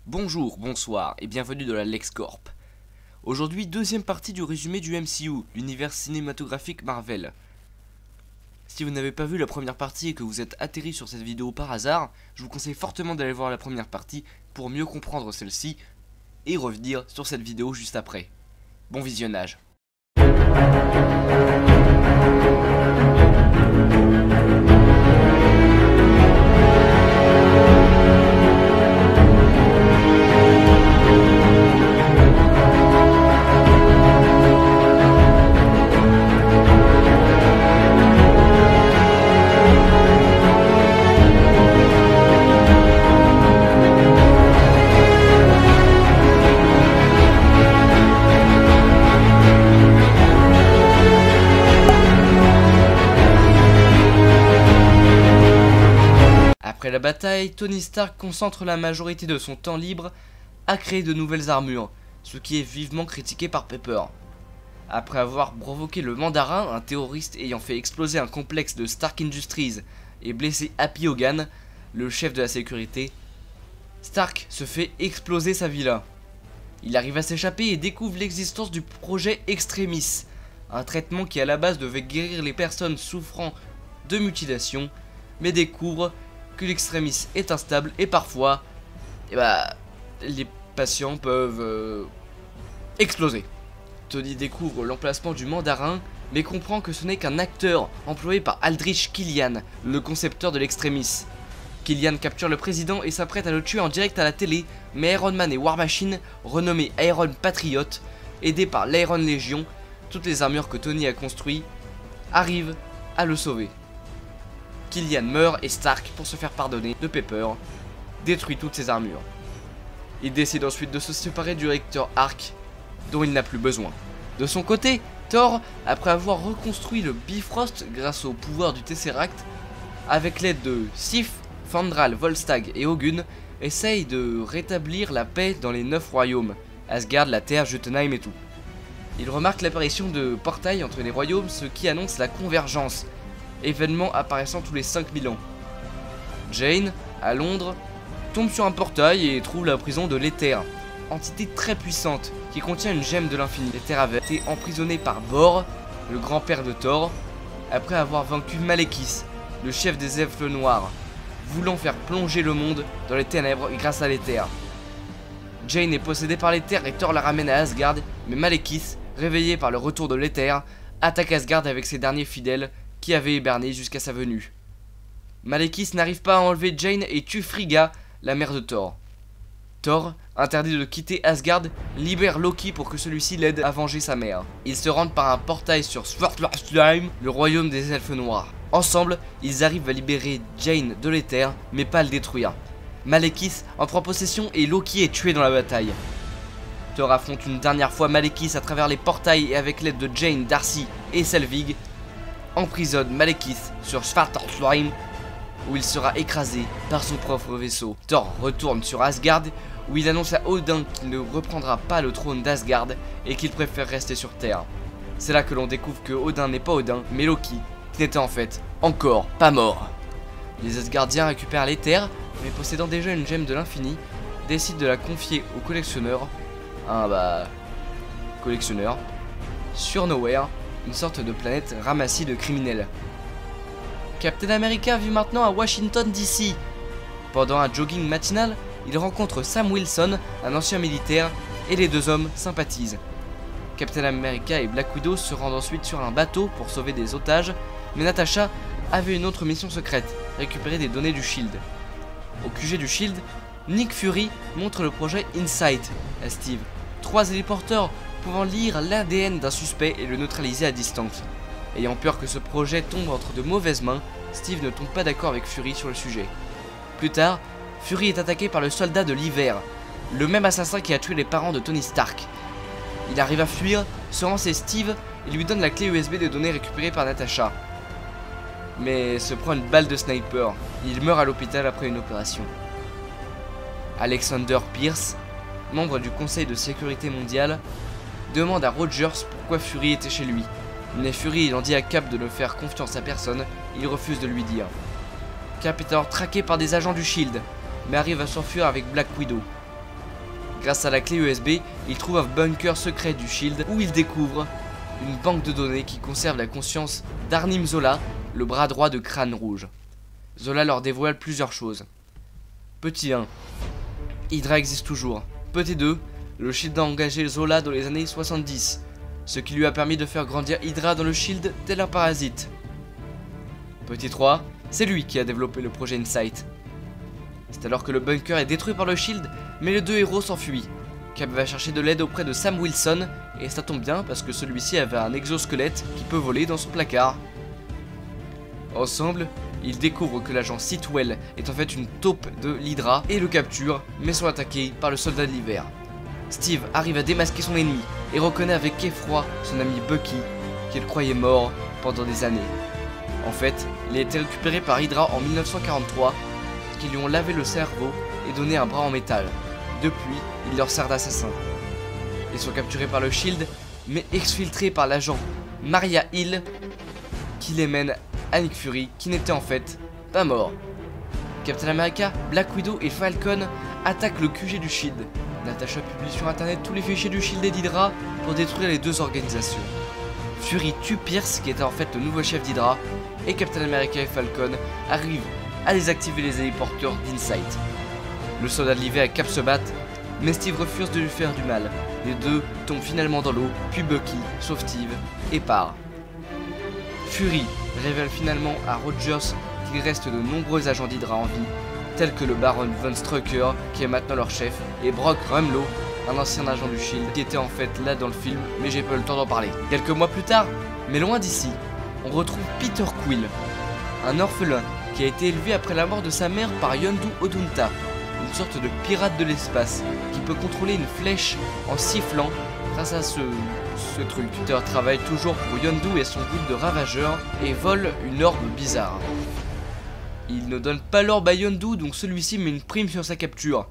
Bonjour, bonsoir et bienvenue dans la LexCorp. Aujourd'hui, deuxième partie du résumé du MCU, l'univers cinématographique Marvel. Si vous n'avez pas vu la première partie et que vous êtes atterri sur cette vidéo par hasard, je vous conseille fortement d'aller voir la première partie pour mieux comprendre celle-ci et revenir sur cette vidéo juste après. Bon visionnage. Après la bataille, Tony Stark concentre la majorité de son temps libre à créer de nouvelles armures, ce qui est vivement critiqué par Pepper. Après avoir provoqué le Mandarin, un terroriste ayant fait exploser un complexe de Stark Industries et blessé Happy Hogan, le chef de la sécurité, Stark se fait exploser sa villa. Il arrive à s'échapper et découvre l'existence du projet Extremis, un traitement qui à la base devait guérir les personnes souffrant de mutilation, mais découvre que l'Extremis est instable et parfois, les patients peuvent exploser. Tony découvre l'emplacement du Mandarin, mais comprend que ce n'est qu'un acteur employé par Aldrich Killian, le concepteur de l'Extremis. Killian capture le président et s'apprête à le tuer en direct à la télé, mais Iron Man et War Machine, renommés Iron Patriot, aidés par l'Iron Legion, toutes les armures que Tony a construites, arrivent à le sauver. Killian meurt et Stark, pour se faire pardonner de Pepper, détruit toutes ses armures. Il décide ensuite de se séparer du réacteur Arc, dont il n'a plus besoin. De son côté, Thor, après avoir reconstruit le Bifrost grâce au pouvoir du Tesseract, avec l'aide de Sif, Fandral, Volstagg et Ogun, essaye de rétablir la paix dans les 9 royaumes, Asgard, la Terre, Jotunheim et tout. Il remarque l'apparition de portails entre les royaumes, ce qui annonce la convergence, événement apparaissant tous les 5000 ans. Jane, à Londres, tombe sur un portail et trouve la prison de l'Éther, entité très puissante qui contient une gemme de l'infini. L'Éther avait été emprisonné par Bor, le grand-père de Thor, après avoir vaincu Malekith, le chef des elfes noirs, voulant faire plonger le monde dans les ténèbres grâce à l'Éther. Jane est possédée par l'Éther et Thor la ramène à Asgard, mais Malekith, réveillé par le retour de l'Éther, attaque Asgard avec ses derniers fidèles qui avait hiberné jusqu'à sa venue. Malekith n'arrive pas à enlever Jane et tue Frigga, la mère de Thor. Thor, interdit de quitter Asgard, libère Loki pour que celui-ci l'aide à venger sa mère. Ils se rendent par un portail sur Svartalfheim, le royaume des elfes noirs. Ensemble, ils arrivent à libérer Jane de l'Éther, mais pas à le détruire. Malekith en prend possession et Loki est tué dans la bataille. Thor affronte une dernière fois Malekith à travers les portails et avec l'aide de Jane, Darcy et Selvig, emprisonne Malekith sur Svartalfheim où il sera écrasé par son propre vaisseau. Thor retourne sur Asgard où il annonce à Odin qu'il ne reprendra pas le trône d'Asgard et qu'il préfère rester sur Terre. C'est là que l'on découvre que Odin n'est pas Odin mais Loki, qui n'était en fait encore pas mort. Les Asgardiens récupèrent l'Éther mais possédant déjà une gemme de l'infini décident de la confier au collectionneur, collectionneur, sur Nowhere, une sorte de planète ramassie de criminels. Captain America vit maintenant à Washington DC. Pendant un jogging matinal, il rencontre Sam Wilson, un ancien militaire, et les deux hommes sympathisent. Captain America et Black Widow se rendent ensuite sur un bateau pour sauver des otages, mais Natasha avait une autre mission secrète, récupérer des données du SHIELD. Au QG du SHIELD, Nick Fury montre le projet Insight à Steve, 3 héliporteurs pouvant lire l'ADN d'un suspect et le neutraliser à distance. Ayant peur que ce projet tombe entre de mauvaises mains, Steve ne tombe pas d'accord avec Fury sur le sujet. Plus tard, Fury est attaqué par le soldat de l'hiver, le même assassin qui a tué les parents de Tony Stark. Il arrive à fuir, se rend chez Steve et lui donne la clé USB des données récupérées par Natasha. Mais se prend une balle de sniper, il meurt à l'hôpital après une opération. Alexander Pierce, membre du Conseil de sécurité mondiale, demande à Rogers pourquoi Fury était chez lui. Mais Fury ayant dit à Cap de ne faire confiance à personne, il refuse de lui dire. Cap est alors traqué par des agents du SHIELD, mais arrive à s'enfuir avec Black Widow. Grâce à la clé USB, ils trouvent un bunker secret du Shield où ils découvrent une banque de données qui conserve la conscience d'Arnim Zola, le bras droit de Crâne Rouge. Zola leur dévoile plusieurs choses. Petit 1. Hydra existe toujours. Petit 2. Le Shield a engagé Zola dans les années 70, ce qui lui a permis de faire grandir Hydra dans le Shield tel un parasite. Petit 3. C'est lui qui a développé le projet Insight. C'est alors que le bunker est détruit par le Shield, mais les deux héros s'enfuient. Cap va chercher de l'aide auprès de Sam Wilson, et ça tombe bien parce que celui-ci avait un exosquelette qui peut voler dans son placard. Ensemble, ils découvrent que l'agent Sitwell est en fait une taupe de l'Hydra et le capture, mais sont attaqués par le soldat de l'hiver. Steve arrive à démasquer son ennemi et reconnaît avec effroi son ami Bucky, qu'il croyait mort pendant des années. En fait, il a été récupéré par Hydra en 1943, qui lui ont lavé le cerveau et donné un bras en métal. Depuis, il leur sert d'assassin. Ils sont capturés par le Shield, mais exfiltrés par l'agent Maria Hill, qui les mène à Nick Fury, qui n'était en fait pas mort. Captain America, Black Widow et Falcon attaquent le QG du Shield. Natasha publie sur internet tous les fichiers du Shield et d'Hydra pour détruire les deux organisations. Fury tue Pierce, qui était en fait le nouveau chef d'Hydra, et Captain America et Falcon arrivent à désactiver les héliporteurs d'Insight. Le soldat de l'hiver et Cap se battent, mais Steve refuse de lui faire du mal. Les deux tombent finalement dans l'eau, puis Bucky sauve Steve et part. Fury révèle finalement à Rogers qu'il reste de nombreux agents d'Hydra en vie, tels que le Baron Von Strucker, qui est maintenant leur chef, et Brock Rumlow, un ancien agent du Shield, qui était en fait là dans le film, mais j'ai pas eu le temps d'en parler. Quelques mois plus tard, mais loin d'ici, on retrouve Peter Quill, un orphelin qui a été élevé après la mort de sa mère par Yondu Odunta, une sorte de pirate de l'espace qui peut contrôler une flèche en sifflant grâce à ce truc. Peter travaille toujours pour Yondu et son groupe de ravageurs et vole une orbe bizarre. Il ne donne pas l'orbe à Yondu, donc celui-ci met une prime sur sa capture.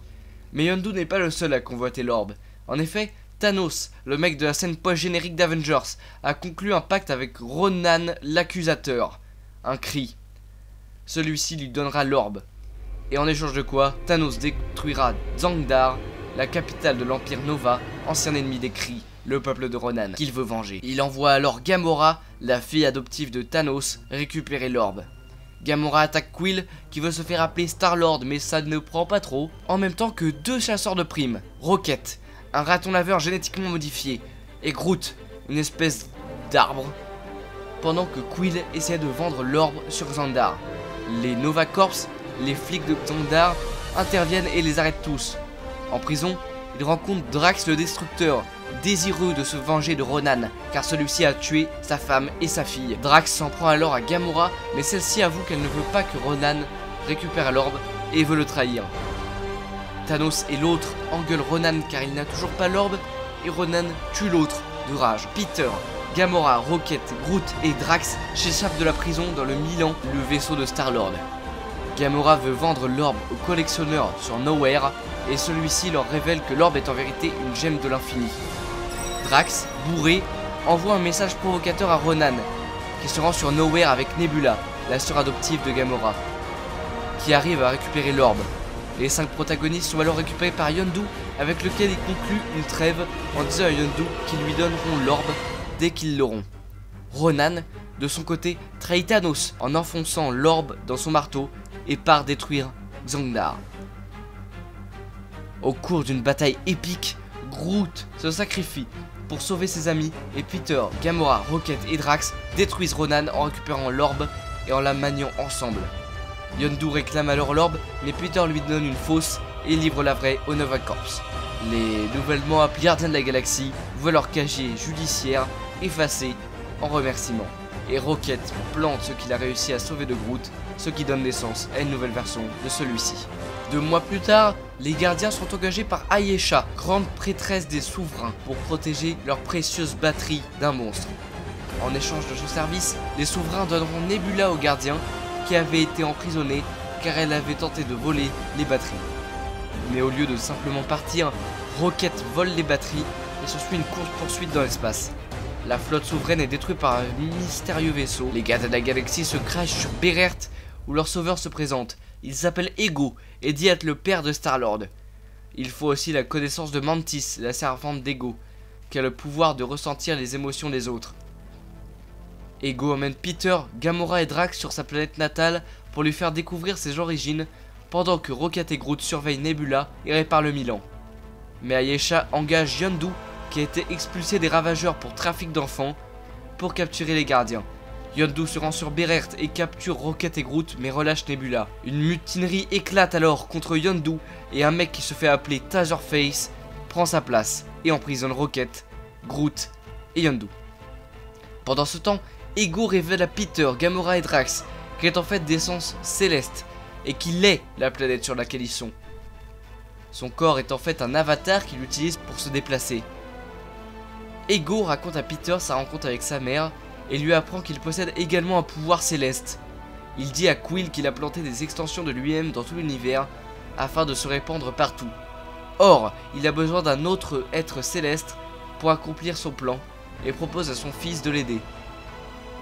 Mais Yondu n'est pas le seul à convoiter l'orbe. En effet, Thanos, le mec de la scène post-générique d'Avengers, a conclu un pacte avec Ronan l'accusateur. Un cri. Celui-ci lui donnera l'orbe. Et en échange de quoi, Thanos détruira Xandar, la capitale de l'Empire Nova, ancien ennemi des Kree, le peuple de Ronan, qu'il veut venger. Il envoie alors Gamora, la fille adoptive de Thanos, récupérer l'orbe. Gamora attaque Quill, qui veut se faire appeler Star-Lord, mais ça ne prend pas trop, en même temps que deux chasseurs de primes, Rocket, un raton laveur génétiquement modifié, et Groot, une espèce d'arbre, pendant que Quill essaie de vendre l'orbe sur Xandar. Les Nova Corps, les flics de Xandar, interviennent et les arrêtent tous. En prison, il rencontre Drax le Destructeur, désireux de se venger de Ronan, car celui-ci a tué sa femme et sa fille. Drax s'en prend alors à Gamora, mais celle-ci avoue qu'elle ne veut pas que Ronan récupère l'orbe et veut le trahir. Thanos et l'autre engueulent Ronan car il n'a toujours pas l'orbe, et Ronan tue l'autre de rage. Peter, Gamora, Rocket, Groot et Drax s'échappent de la prison dans le Milan, le vaisseau de Star-Lord. Gamora veut vendre l'orbe au collectionneur sur Nowhere, et celui-ci leur révèle que l'orbe est en vérité une gemme de l'infini. Drax, bourré, envoie un message provocateur à Ronan, qui se rend sur Nowhere avec Nebula, la sœur adoptive de Gamora, qui arrive à récupérer l'orbe. Les 5 protagonistes sont alors récupérés par Yondu, avec lequel il conclut une trêve en disant à Yondu qu'ils lui donneront l'orbe dès qu'ils l'auront. Ronan, de son côté, trahit Thanos en enfonçant l'orbe dans son marteau et part détruire Xandar. Au cours d'une bataille épique, Groot se sacrifie pour sauver ses amis et Peter, Gamora, Rocket et Drax détruisent Ronan en récupérant l'orbe et en la maniant ensemble. Yondu réclame alors l'orbe, mais Peter lui donne une fausse et livre la vraie aux Nova Corps. Les nouvellement appelés Gardiens de la Galaxie voient leur casier judiciaire effacé en remerciement. Et Rocket plante ce qu'il a réussi à sauver de Groot, ce qui donne naissance à une nouvelle version de celui-ci. 2 mois plus tard, les gardiens sont engagés par Ayesha, grande prêtresse des souverains, pour protéger leur précieuse batterie d'un monstre. En échange de ce service, les souverains donneront Nebula aux gardiens, qui avait été emprisonnée car elle avait tenté de voler les batteries. Mais au lieu de simplement partir, Rocket vole les batteries et s'ensuit une course-poursuite dans l'espace. La flotte souveraine est détruite par un mystérieux vaisseau. Les Gardiens de la Galaxie se crachent sur Berert où leur sauveur se présente. Il s'appelle Ego et dit être le père de Star-Lord. il faut aussi la connaissance de Mantis, la servante d'Ego, qui a le pouvoir de ressentir les émotions des autres. Ego emmène Peter, Gamora et Drax sur sa planète natale pour lui faire découvrir ses origines, pendant que Rocket et Groot surveillent Nebula et réparent le Milan. Mais Ayesha engage Yondu, qui a été expulsé des Ravageurs pour trafic d'enfants, pour capturer les gardiens. Yondu se rend sur Berert et capture Rocket et Groot mais relâche Nebula. Une mutinerie éclate alors contre Yondu et un mec qui se fait appeler Taserface prend sa place et emprisonne Rocket, Groot et Yondu. Pendant ce temps, Ego révèle à Peter, Gamora et Drax qu'il est en fait d'essence céleste et qu'il est la planète sur laquelle ils sont. Son corps est en fait un avatar qu'il utilise pour se déplacer. Ego raconte à Peter sa rencontre avec sa mère et lui apprend qu'il possède également un pouvoir céleste. Il dit à Quill qu'il a planté des extensions de lui-même dans tout l'univers afin de se répandre partout. Or, il a besoin d'un autre être céleste pour accomplir son plan et propose à son fils de l'aider.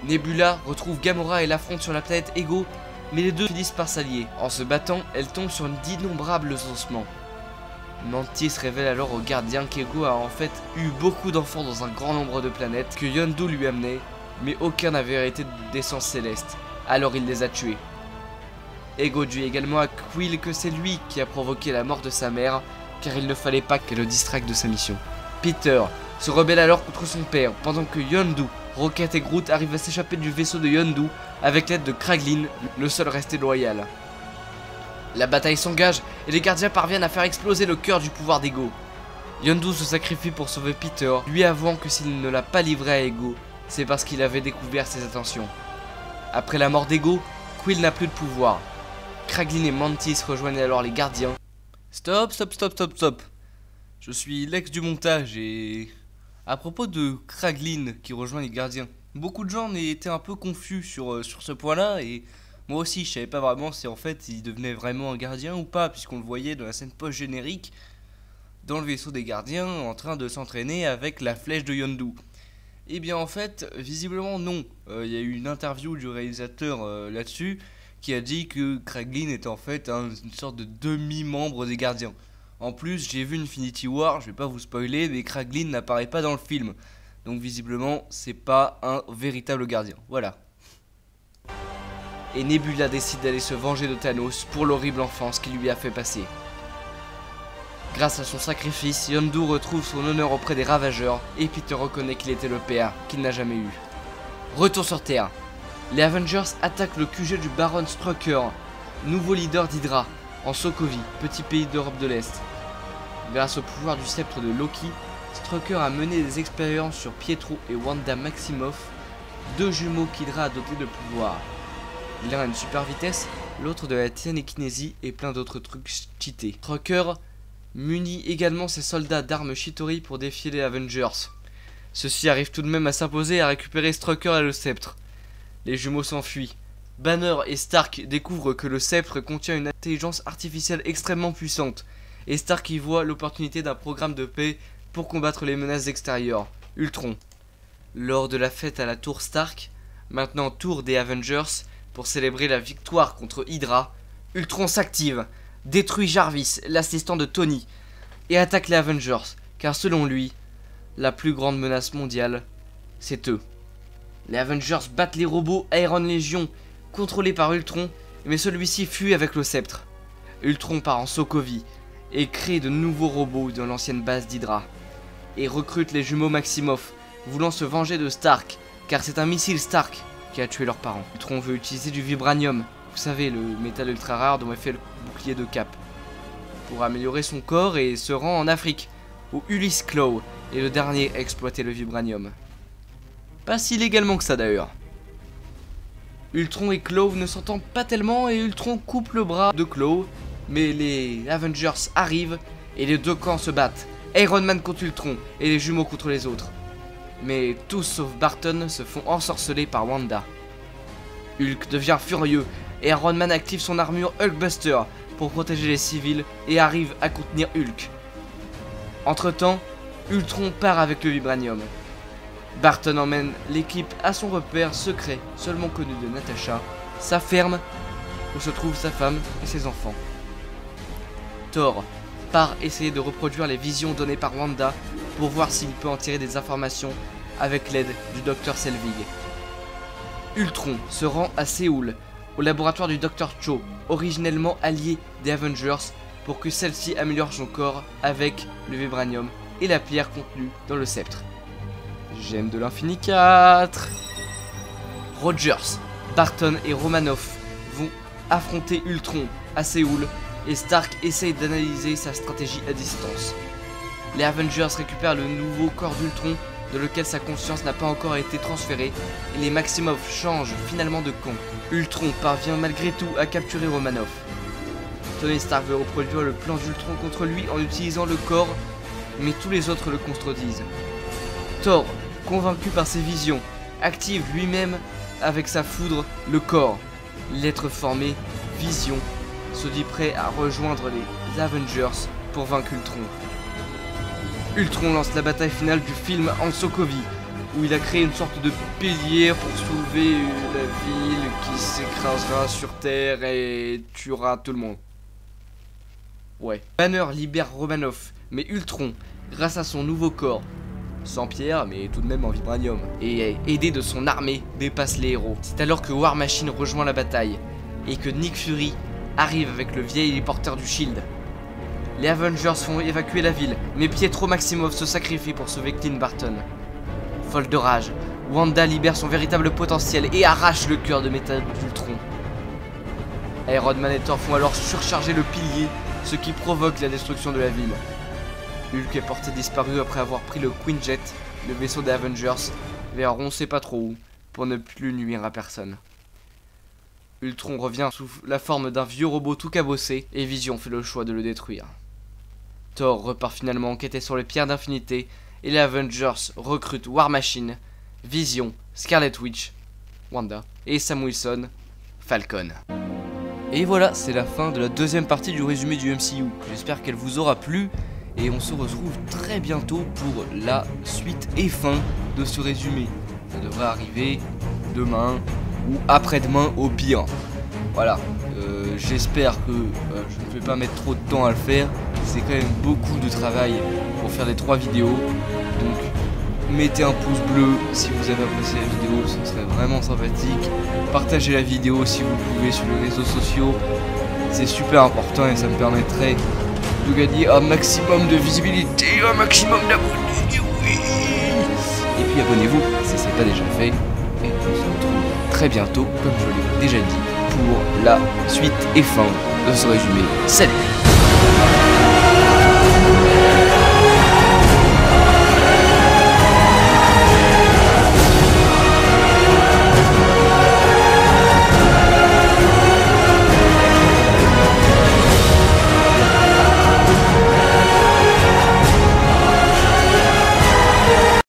Nebula retrouve Gamora et l'affronte sur la planète Ego, mais les deux finissent par s'allier. En se battant, elle tombe sur d'innombrables ossements. Mantis révèle alors aux gardiens qu'Ego a en fait eu beaucoup d'enfants dans un grand nombre de planètes que Yondu lui amenait, mais aucun n'avait été d'essence céleste, alors il les a tués. Ego dit également à Quill que c'est lui qui a provoqué la mort de sa mère, car il ne fallait pas qu'elle le distracte de sa mission. Peter se rebelle alors contre son père, pendant que Yondu, Rocket et Groot arrivent à s'échapper du vaisseau de Yondu avec l'aide de Kraglin, le seul resté loyal. La bataille s'engage et les gardiens parviennent à faire exploser le cœur du pouvoir d'Ego. Yondu se sacrifie pour sauver Peter, lui avouant que s'il ne l'a pas livré à Ego, c'est parce qu'il avait découvert ses intentions. Après la mort d'Ego, Quill n'a plus de pouvoir. Kraglin et Mantis rejoignent alors les gardiens. Stop. Je suis l'ex du montage et... À propos de Kraglin qui rejoint les gardiens, beaucoup de gens étaient un peu confus sur ce point-là et moi aussi je savais pas vraiment si en fait il devenait vraiment un gardien ou pas, puisqu'on le voyait dans la scène post-générique dans le vaisseau des gardiens en train de s'entraîner avec la flèche de Yondu. Et bien en fait, visiblement non. Il y a eu une interview du réalisateur là-dessus qui a dit que Kraglin était en fait une sorte de demi-membre des gardiens. En plus, j'ai vu Infinity War, je vais pas vous spoiler, mais Kraglin n'apparaît pas dans le film. Donc visiblement, c'est pas un véritable gardien. Voilà. Et Nebula décide d'aller se venger de Thanos pour l'horrible enfance qu'il lui a fait passer. Grâce à son sacrifice, Yondu retrouve son honneur auprès des Ravageurs et Peter reconnaît qu'il était le père qu'il n'a jamais eu. Retour sur Terre. Les Avengers attaquent le QG du Baron Strucker, nouveau leader d'Hydra, en Sokovie, petit pays d'Europe de l'Est. Grâce au pouvoir du sceptre de Loki, Strucker a mené des expériences sur Pietro et Wanda Maximoff, deux jumeaux qu'Hydra a dotés de pouvoir. L'un a une super vitesse, l'autre de la télékinésie et plein d'autres trucs cheatés. Strucker munit également ses soldats d'armes Chitauri pour défier les Avengers. Ceux-ci arrivent tout de même à s'imposer et à récupérer Strucker et le sceptre. Les jumeaux s'enfuient. Banner et Stark découvrent que le sceptre contient une intelligence artificielle extrêmement puissante, et Stark y voit l'opportunité d'un programme de paix pour combattre les menaces extérieures, Ultron. Lors de la fête à la tour Stark, maintenant tour des Avengers, pour célébrer la victoire contre Hydra, Ultron s'active, détruit Jarvis, l'assistant de Tony, et attaque les Avengers, car selon lui, la plus grande menace mondiale, c'est eux. Les Avengers battent les robots Iron Legion, contrôlés par Ultron, mais celui-ci fuit avec le sceptre. Ultron part en Sokovie et crée de nouveaux robots dans l'ancienne base d'Hydra, et recrute les jumeaux Maximoff, voulant se venger de Stark, car c'est un missile Stark qui a tué leurs parents. Ultron veut utiliser du vibranium, vous savez, le métal ultra rare dont est fait le bouclier de Cap, pour améliorer son corps et se rend en Afrique, où Ulysse Klaue est le dernier à exploiter le vibranium. Pas si légalement que ça d'ailleurs. Ultron et Klaue ne s'entendent pas tellement et Ultron coupe le bras de Klaue, mais les Avengers arrivent et les deux camps se battent. Iron Man contre Ultron et les jumeaux contre les autres. Mais tous sauf Barton se font ensorceler par Wanda. Hulk devient furieux et Iron Man active son armure Hulkbuster pour protéger les civils et arrive à contenir Hulk. Entre temps, Ultron part avec le vibranium. Barton emmène l'équipe à son repère secret, seulement connu de Natasha, sa ferme, où se trouvent sa femme et ses enfants. Thor part essayer de reproduire les visions données par Wanda pour voir s'il peut en tirer des informations avec l'aide du Dr Selvig. Ultron se rend à Séoul, au laboratoire du Dr Cho, originellement allié des Avengers, pour que celle-ci améliore son corps avec le vibranium et la pierre contenue dans le sceptre. Gemme de l'infini 4. Rogers, Barton et Romanoff vont affronter Ultron à Séoul et Stark essaye d'analyser sa stratégie à distance. Les Avengers récupèrent le nouveau corps d'Ultron dans lequel sa conscience n'a pas encore été transférée et les Maximoff changent finalement de camp. Ultron parvient malgré tout à capturer Romanoff. Tony Stark veut reproduire le plan d'Ultron contre lui en utilisant le corps, mais tous les autres le contredisent. Thor, convaincu par ses visions, active lui-même avec sa foudre le corps. L'être formé, Vision, se dit prêt à rejoindre les Avengers pour vaincre Ultron. Ultron lance la bataille finale du film Han Sokovie, où il a créé une sorte de pilier pour soulever la ville qui s'écrasera sur Terre et tuera tout le monde. Ouais. Banner libère Romanoff, mais Ultron, grâce à son nouveau corps, sans pierre mais tout de même en vibranium, et aidé de son armée, dépasse les héros. C'est alors que War Machine rejoint la bataille, et que Nick Fury arrive avec le vieil héliporteur du Shield. Les Avengers font évacuer la ville, mais Pietro Maximoff se sacrifie pour sauver Clint Barton. Folle de rage, Wanda libère son véritable potentiel et arrache le cœur de métal d'Ultron. Iron Man et Thor font alors surcharger le pilier, ce qui provoque la destruction de la ville. Hulk est porté disparu après avoir pris le Quinjet, le vaisseau des Avengers, vers on sait pas trop où, pour ne plus nuire à personne. Ultron revient sous la forme d'un vieux robot tout cabossé, et Vision fait le choix de le détruire. Thor repart finalement enquêter sur les pierres d'infinité, et les Avengers recrutent War Machine, Vision, Scarlet Witch, Wanda, et Sam Wilson, Falcon. Et voilà, c'est la fin de la deuxième partie du résumé du MCU. J'espère qu'elle vous aura plu, et on se retrouve très bientôt pour la suite et fin de ce résumé. Ça devrait arriver demain ou après-demain au pire. Voilà, j'espère que je ne vais pas mettre trop de temps à le faire. C'est quand même beaucoup de travail pour faire les 3 vidéos. Donc mettez un pouce bleu si vous avez apprécié la vidéo, ce serait vraiment sympathique. Partagez la vidéo si vous pouvez sur les réseaux sociaux. C'est super important et ça me permettrait de gagner un maximum de visibilité, un maximum d'abonnés, oui. Et puis abonnez-vous si ce n'est pas déjà fait. Et on se retrouve très bientôt, comme je l'ai déjà dit, pour la suite et fin de ce résumé. Salut!